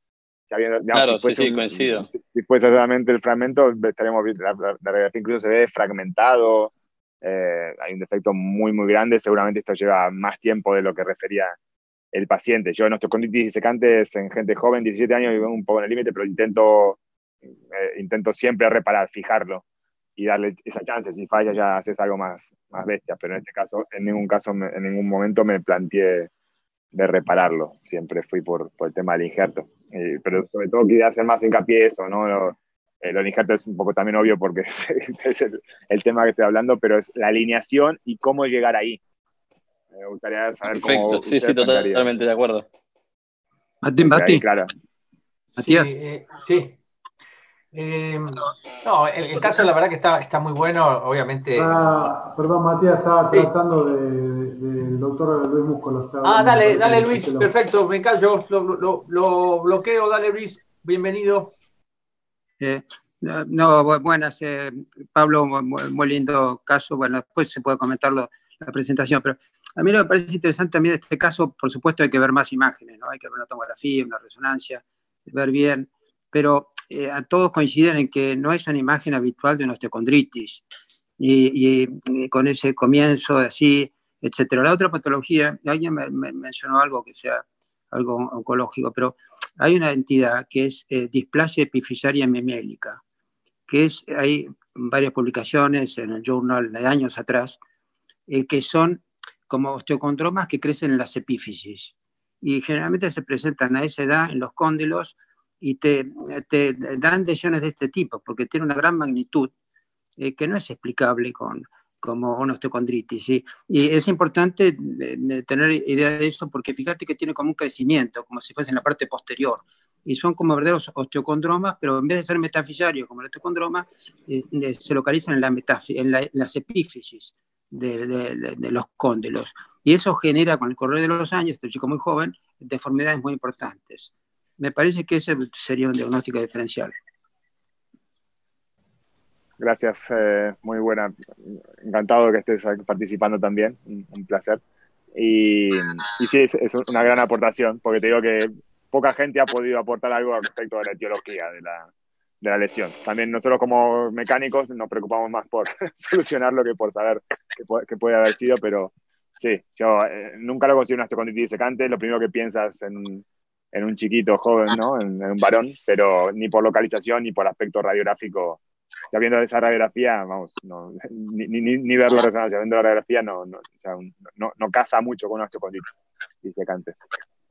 Digamos,
Claro, sí, coincido.
Si fuese solamente el fragmento, estaríamos viendo la radiografía, incluso se ve fragmentado. Hay un defecto muy, muy grande. Seguramente esto lleva más tiempo de lo que refería el paciente. Yo en osteocondritis disecantes en gente joven, 17 años, vivo un poco en el límite, pero intento siempre reparar, fijarlo y darle esa chance. Si falla ya haces algo más bestia, pero en este caso, en ningún momento me planteé de repararlo. Siempre fui por el tema del injerto. Pero sobre todo quería hacer más hincapié esto, ¿no? Lo del injerto es un poco también obvio porque es el tema que estoy hablando, pero es la alineación y cómo llegar ahí. Me gustaría saber cómo.
Perfecto, sí, totalmente de acuerdo.
Mati,
claro.
Matías.
Sí. No, el caso la verdad que está muy bueno, obviamente.
Perdón, Matías, estaba tratando del doctor Luis Músculo.
Dale Luis, perfecto, me callo, lo bloqueo, dale Luis, bienvenido.
Buenas, Pablo, muy lindo caso. Bueno, después se puede comentar la presentación, pero a mí lo que me parece interesante también de este caso, por supuesto hay que ver más imágenes, ¿no? Hay que ver una tomografía, una resonancia, ver bien, pero a todos coinciden en que no es una imagen habitual de una osteocondritis y con ese comienzo así, etcétera. La otra patología, alguien me mencionó algo que sea algo oncológico, pero hay una entidad que es displasia epifisaria memélica, que hay varias publicaciones en el journal de años atrás, que son como osteocondromas que crecen en las epífisis. Y generalmente se presentan a esa edad en los cóndilos y te dan lesiones de este tipo, porque tiene una gran magnitud que no es explicable como una osteocondritis. ¿Sí? Y es importante tener idea de eso porque fíjate que tiene como un crecimiento, como si fuese en la parte posterior. Y son como verdaderos osteocondromas, pero en vez de ser metafisarios como el osteocondroma, se localizan en las epífisis de los cóndilos. Y eso genera, con el correr de los años, este chico muy joven, deformidades muy importantes. Me parece que ese sería un diagnóstico diferencial.
Gracias, muy buena. Encantado de que estés participando también, un placer. Y sí, es una gran aportación, porque te digo que poca gente ha podido aportar algo al respecto de la etiología de la lesión. También nosotros como mecánicos nos preocupamos más por solucionar lo que por saber qué puede haber sido, pero sí, yo nunca lo considero una osteocondritis disecante. Lo primero que piensas en un chiquito joven, ¿no? En un varón, pero ni por localización ni por aspecto radiográfico. Ya viendo esa radiografía, vamos, ni ver la resonancia, viendo la radiografía no casa mucho con una osteocondritis disecante.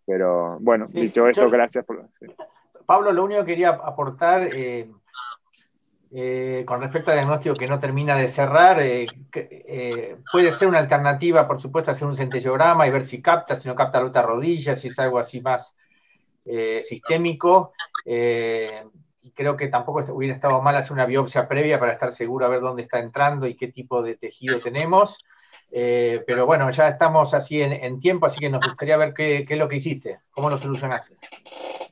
Pero bueno, sí, dicho esto, gracias por... Sí.
Pablo, lo único que quería aportar con respecto al diagnóstico que no termina de cerrar, puede ser una alternativa, por supuesto, hacer un centellograma y ver si no capta la otra rodilla, si es algo así más sistémico. Y creo que tampoco hubiera estado mal hacer una biopsia previa para estar seguro a ver dónde está entrando y qué tipo de tejido tenemos. Pero bueno, ya estamos así en tiempo, así que nos gustaría ver qué es lo que hiciste, cómo lo solucionaste.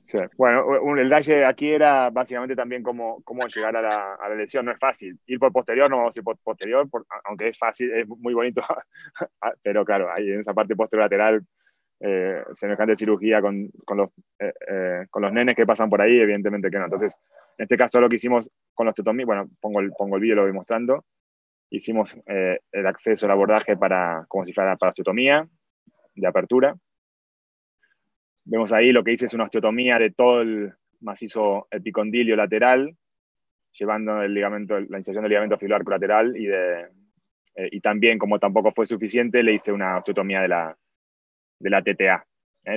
Sí. Bueno, el detalle aquí era básicamente también cómo llegar a la lesión. No es fácil. Ir por posterior, no vamos a ir por posterior, aunque es fácil, es muy bonito, pero claro, ahí en esa parte posterolateral, semejante cirugía con los nenes que pasan por ahí, evidentemente que no. Entonces, en este caso lo que hicimos con la osteotomía, bueno, pongo el vídeo, lo voy mostrando. Hicimos el acceso, el abordaje como si fuera para osteotomía de apertura. Vemos ahí lo que hice es una osteotomía de todo el macizo epicondilio lateral, llevando el ligamento, la inserción del ligamento fibular colateral y también, como tampoco fue suficiente, le hice una osteotomía de la TTA,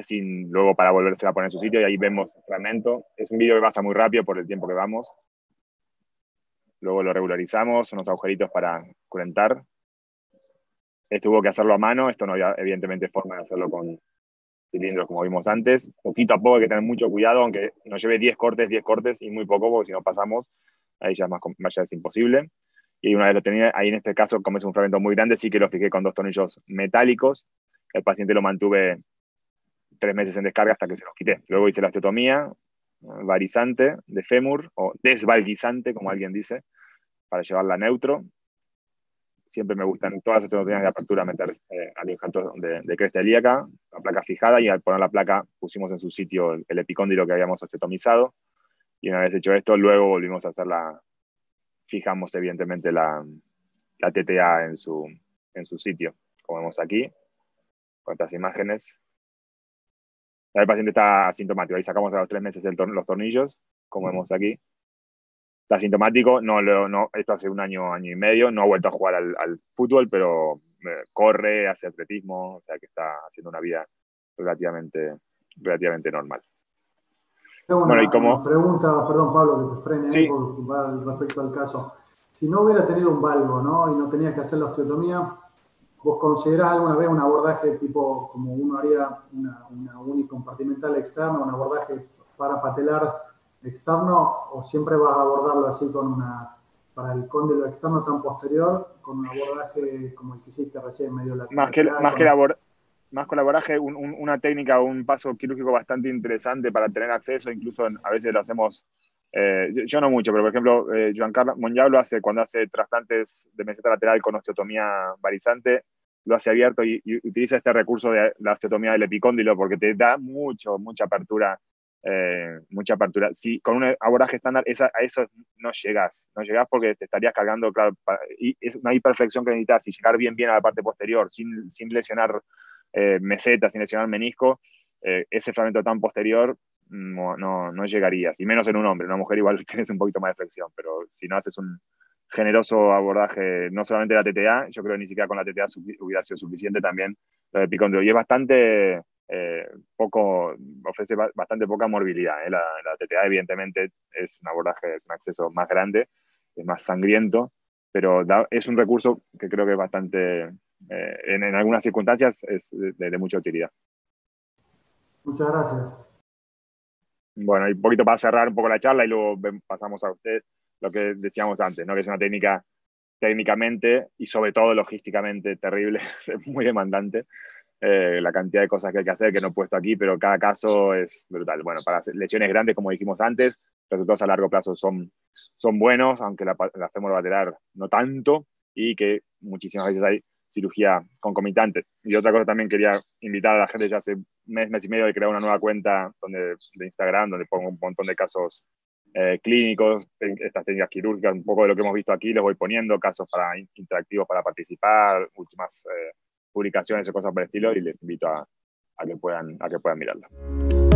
sin luego para volverse a poner en su sitio, y ahí vemos el fragmento. Es un vídeo que pasa muy rápido por el tiempo que vamos. Luego lo regularizamos, unos agujeritos para curentar. Esto hubo que hacerlo a mano, esto no había evidentemente forma de hacerlo con cilindros como vimos antes. Poquito a poco hay que tener mucho cuidado, aunque nos lleve 10 cortes y muy poco, porque si no pasamos, ahí ya es imposible. Y una vez lo tenía, ahí en este caso, como es un fragmento muy grande, sí que lo fijé con 2 tornillos metálicos. El paciente lo mantuve 3 meses en descarga hasta que se los quité. Luego hice la osteotomía varizante de fémur, o desvalguizante, como alguien dice, para llevarla a neutro. Siempre me gustan todas las osteotomías de apertura meter al injerto de cresta ilíaca, la placa fijada, y al poner la placa pusimos en su sitio el epicóndilo que habíamos osteotomizado. Y una vez hecho esto, luego volvimos a fijamos evidentemente la TTA en su sitio, como vemos aquí, con estas imágenes. El paciente está asintomático, ahí sacamos a los 3 meses los tornillos, como vemos aquí. Está asintomático, esto hace un año y medio, no ha vuelto a jugar al fútbol, pero corre, hace atletismo, o sea que está haciendo una vida relativamente normal.
Tengo una pregunta, perdón Pablo, que te frene
sí.
Respecto al caso. Si no hubiera tenido un valgo, ¿no? Y no tenía que hacer la osteotomía, ¿vos considerás alguna vez un abordaje tipo, como uno haría una unicompartimental externa, un abordaje parapatelar externo, o siempre vas a abordarlo así para el cóndilo externo tan posterior, con un abordaje como el que hiciste recién, medio lateral?
Más que el abordaje, una técnica o un paso quirúrgico bastante interesante para tener acceso, incluso a veces lo hacemos, yo no mucho, pero por ejemplo, Giancarlo Monjau lo hace cuando hace trasplantes de meseta lateral con osteotomía varizante, lo hace abierto y utiliza este recurso de la osteotomía del epicóndilo porque te da mucha apertura. Si con un abordaje estándar a eso no llegas porque te estarías cargando, claro, y es una hiperflexión que necesitas y llegar bien a la parte posterior sin lesionar meseta, sin lesionar menisco. Ese fragmento tan posterior no llegarías, y menos en un hombre. En una mujer igual tienes un poquito más de flexión, pero si no haces un generoso abordaje, no solamente la TTA, yo creo que ni siquiera con la TTA hubiera sido suficiente también lo de epicóndilo, y es bastante ofrece bastante poca morbilidad. La TTA evidentemente es un abordaje, es un acceso más grande, es más sangriento, pero es un recurso que creo que es bastante, en algunas circunstancias, es de mucha utilidad.
Muchas gracias.
Bueno, y un poquito para cerrar un poco la charla y luego pasamos a ustedes lo que decíamos antes, ¿no? Que es una técnica técnicamente y sobre todo logísticamente terrible, es muy demandante. La cantidad de cosas que hay que hacer que no he puesto aquí, pero cada caso es brutal. Bueno, para lesiones grandes, como dijimos antes, los resultados a largo plazo son buenos, aunque la femorolateral no tanto, y que muchísimas veces hay cirugía concomitante. Y otra cosa también quería invitar a la gente, ya hace mes y medio de crear una nueva cuenta de Instagram, donde pongo un montón de casos clínicos, estas técnicas quirúrgicas, un poco de lo que hemos visto aquí, les voy poniendo casos interactivos para participar, últimas publicaciones o cosas por el estilo, y les invito a que puedan mirarlo.